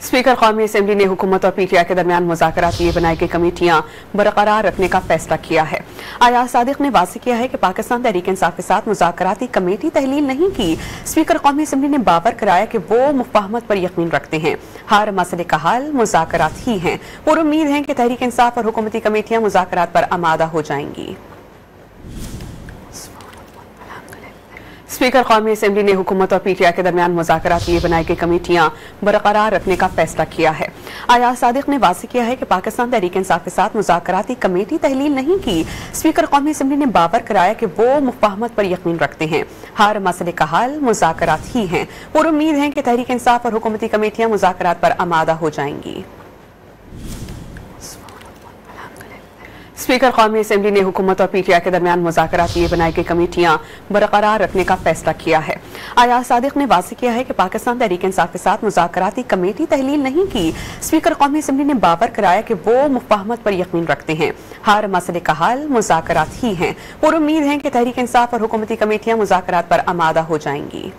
Speaker कौमी assembly ने हुकूमत और पीटीआई के दरमियान मुज़ाकरात के लिए बनाई गई कमेटियां बरकरार रखने का फैसला किया है। अयाज सादिक ने वाज़ेह किया है कि पाकिस्तान तहरीक इंसाफ के साथ मुज़ाकराती कमेटी तहलील नहीं की। स्पीकर कौमी असम्बली ने बावर कराया कि वो मुफाहमत पर यकीन रखते हैं। हर मसले का हल मुज़ाकरात ही हैं। और उम्मीद है कि तहरीक इंसाफ और हुकूमती कमेटियां मुज़ाकरात पर आमादा हो जाएंगी। स्पीकर कौमी असम्बली ने हुकूमत और पीटीआई के दरमियान मुज़ाकरात के लिए बनाई गई कमेटियां बरकरार रखने का फैसला किया है। अयाज सादिक ने वाज़ेह किया है कि पाकिस्तान तहरीक इंसाफ के साथ मुज़ाकराती कमेटी तहलील नहीं की। स्पीकर कौमी असम्बली ने बावर कराया कि वो मुफाहमत पर यकीन रखते हैं। हर मसले का हल मुज़ाकरात ही हैं। और उम्मीद है कि तहरीक इंसाफ और हुकूमती कमेटियां मुज़ाकरात पर आमादा हो जाएंगी। स्पीकर कौमी असम्बली ने हुकूमत और पीटीआई के दरमियान मुज़ाकरात के लिए बनाई गई कमेटियां बरकरार रखने का फैसला किया है। अयाज सादिक ने वाज़ेह किया है कि पाकिस्तान तहरीक इंसाफ के साथ मुज़ाकराती कमेटी तहलील नहीं की। स्पीकर कौमी असम्बली ने बावर कराया कि वो मुफाहमत पर यकीन रखते हैं। हर मसले का हल मुज़ाकरात ही हैं। और उम्मीद है कि तहरीक इंसाफ और हुकूमती कमेटियां मुज़ाकरात पर आमादा हो जाएंगी।